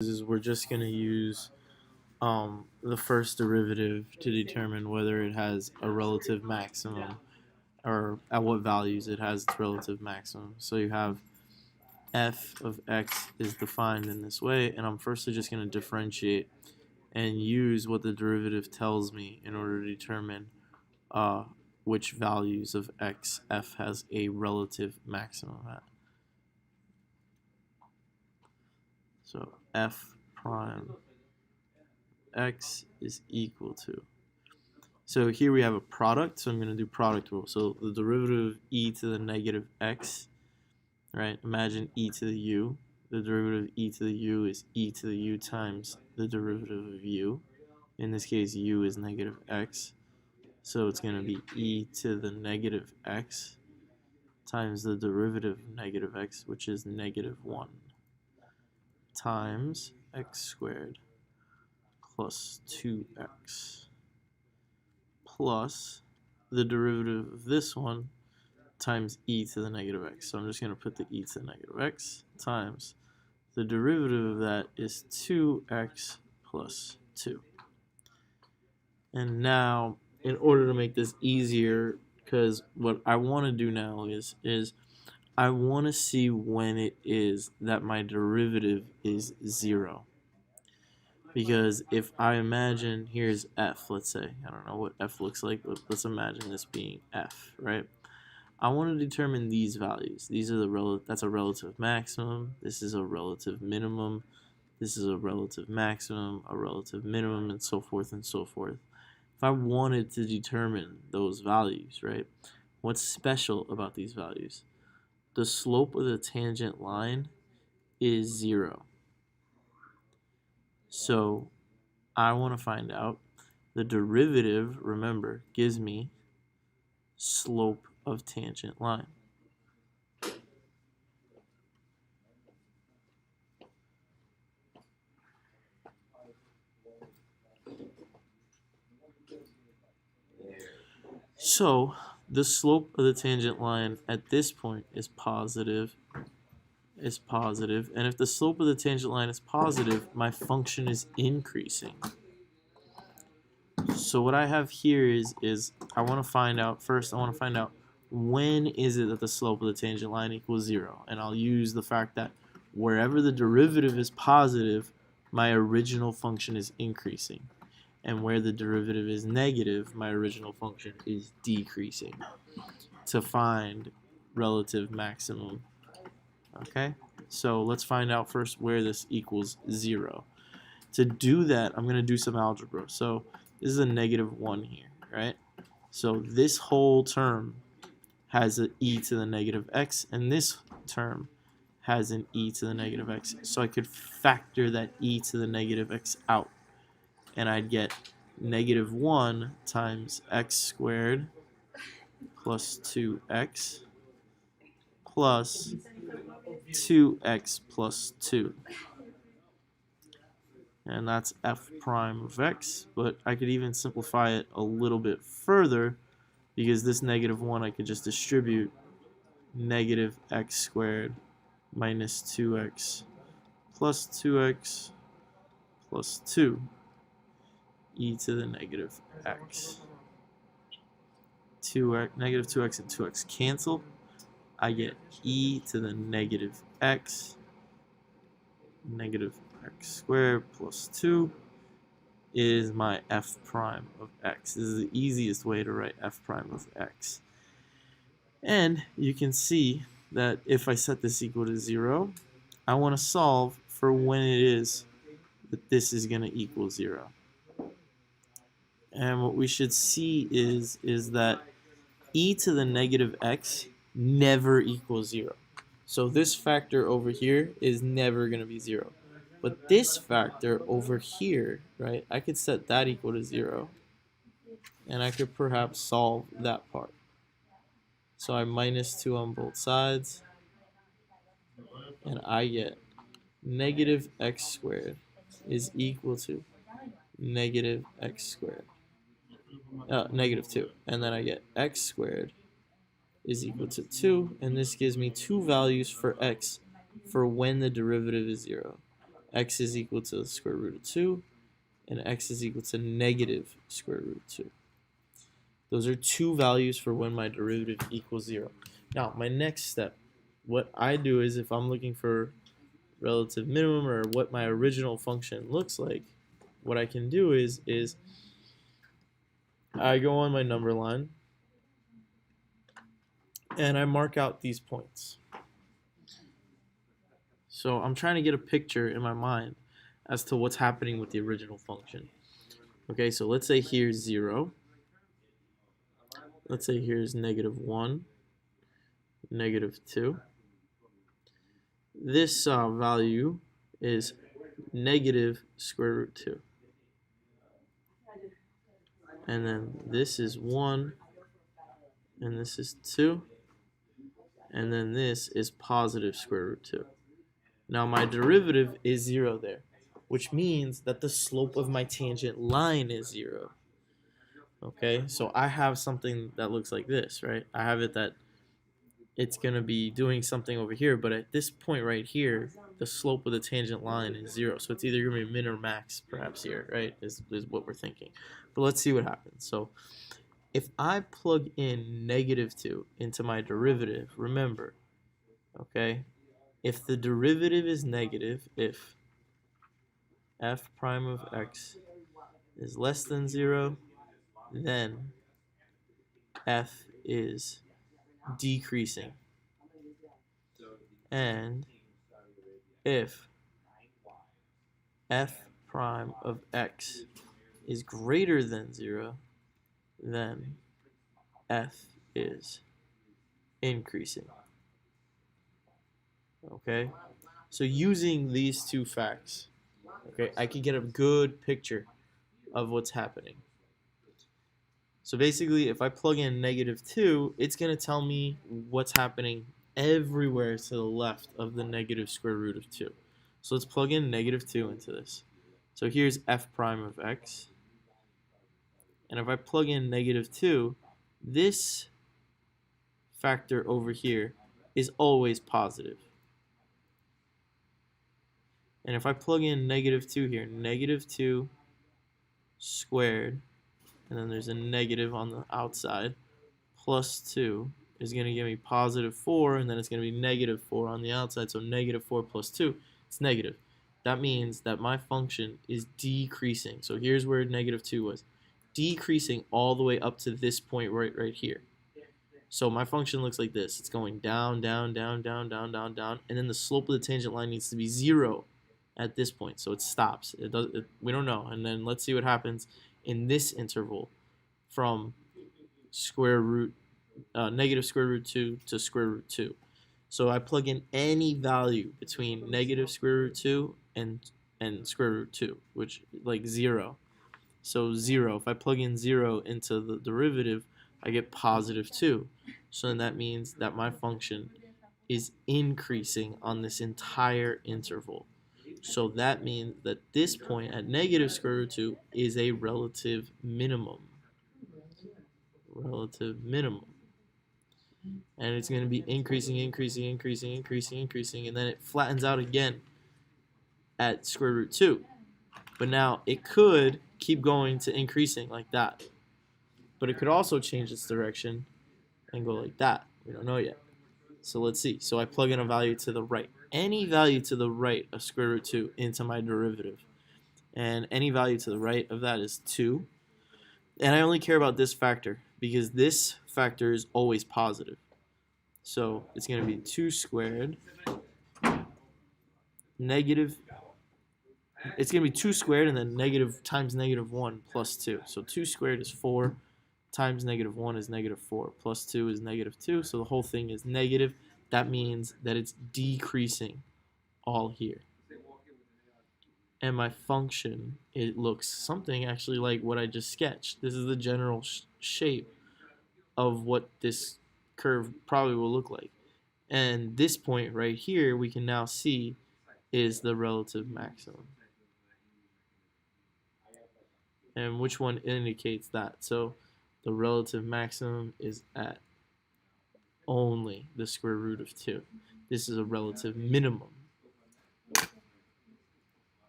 is we're just going to use the first derivative to determine whether it has a relative maximum or at what values it has its relative maximum. So you have f of x is defined in this way, and I'm firstly just going to differentiate and use what the derivative tells me in order to determine uh, which values of x f has a relative maximum at. So f prime x is equal to. So here we have a product, so I'm going to do product rule. So the derivative of e to the negative x, right? Imagine e to the u. The derivative of e to the u is e to the u times the derivative of u. In this case, u is negative x. So it's going to be e to the negative x times the derivative of negative x, which is negative 1, times x squared plus 2x plus the derivative of this one times e to the negative x. So I'm just going to put the e to the negative x times the derivative of that is 2x plus 2. And now, in order to make this easier, because what I want to do now is I want to see when it is that my derivative is 0. Because if I imagine, here's f, let's say, I don't know what f looks like, but let's imagine this being f, right? I want to determine these values. These are that's a relative maximum, this is a relative minimum, this is a relative maximum, a relative minimum, and so forth and so forth. If I wanted to determine those values, right, what's special about these values? The slope of the tangent line is 0. So I want to find out the derivative, remember, gives me slope of tangent line. So the slope of the tangent line at this point is positive, and if the slope of the tangent line is positive, my function is increasing. So what I have here is I want to find out, first I want to find out when is it that the slope of the tangent line equals 0, and I'll use the fact that wherever the derivative is positive, my original function is increasing, and where the derivative is negative, my original function is decreasing, to find relative maximum. Okay, so let's find out first where this equals 0. To do that, I'm going to do some algebra. So this is a negative 1 here, right? So this whole term has an e to the negative x, and this term has an e to the negative x. So I could factor that e to the negative x out, and I'd get negative 1 times x squared plus 2x plus 2x plus 2. And that's f prime of x, but I could even simplify it a little bit further, because this negative 1 I could just distribute negative x squared minus 2x plus 2x plus 2 e to the negative x. Negative 2x and 2x cancel. I get e to the negative x, negative x squared plus 2 is my f prime of x. This is the easiest way to write f prime of x. And you can see that if I set this equal to 0, I want to solve for when it is that this is going to equal 0. And what we should see is that e to the negative x never equals 0. So this factor over here is never going to be 0. But this factor over here, right, I could set that equal to 0. And I could perhaps solve that part. So I minus 2 on both sides. And I get negative x squared is equal to negative x squared. Negative 2. And then I get x squared is equal to 2. And this gives me two values for x for when the derivative is 0. x is equal to the square root of 2, and x is equal to negative square root of 2. Those are two values for when my derivative equals 0. Now, my next step, what I do is if I'm looking for relative minimum or what my original function looks like, what I can do is I go on my number line and I mark out these points. So I'm trying to get a picture in my mind as to what's happening with the original function. Okay, so let's say here's 0. Let's say here's negative 1, negative 2. This value is negative square root 2. And then this is 1, and this is 2. And then this is positive square root 2. Now my derivative is 0 there, which means that the slope of my tangent line is 0. Okay, so I have something that looks like this, right? I have it that it's going to be doing something over here, but at this point right here, the slope of the tangent line is 0. So it's either going to be min or max perhaps here, right, is what we're thinking. But let's see what happens. So if I plug in negative 2 into my derivative, remember, okay, if the derivative is negative, if f prime of x is less than 0, then f is decreasing. And if f prime of x is greater than 0, then f is increasing. Okay? So using these two facts, okay, I can get a good picture of what's happening. So basically, if I plug in negative 2, it's going to tell me what's happening everywhere to the left of the negative square root of 2. So let's plug in negative 2 into this. So here's f prime of x. And if I plug in negative 2, this factor over here is always positive. And if I plug in negative 2 here, negative 2 squared, and then there's a negative on the outside, plus 2 is going to give me positive 4, and then it's going to be negative 4 on the outside, so negative 4 plus 2, it's negative. That means that my function is decreasing. So here's where negative 2 was. Decreasing all the way up to this point right here. So my function looks like this. It's going down, down, down, down, down, down, down, and then the slope of the tangent line needs to be 0 at this point, so it stops. We don't know. And then let's see what happens in this interval from negative square root 2 to square root 2. So I plug in any value between negative square root 2 and square root 2, which like 0. So 0. If I plug in 0 into the derivative, I get positive 2. So then that means that my function is increasing on this entire interval. So that means that this point at negative square root 2 is a relative minimum. Relative minimum. And it's going to be increasing, increasing, increasing, increasing, increasing, and then it flattens out again at square root 2. But now it could keep going to increasing like that. But it could also change its direction and go like that. We don't know yet. So let's see. So I plug in a value to the right. Any value to the right of square root 2 into my derivative. And any value to the right of that is 2. And I only care about this factor because this factor is always positive. So it's going to be 2 squared negative. It's going to be 2 squared and then negative times negative 1 plus 2. So 2 squared is 4 times negative 1 is negative 4 plus 2 is negative 2. So the whole thing is negative. That means that it's decreasing all here. And my function, it looks something actually like what I just sketched. This is the general shape of what this curve probably will look like. And this point right here, we can now see is the relative maximum. And which one indicates that? So the relative maximum is at only the square root of 2. This is a relative minimum.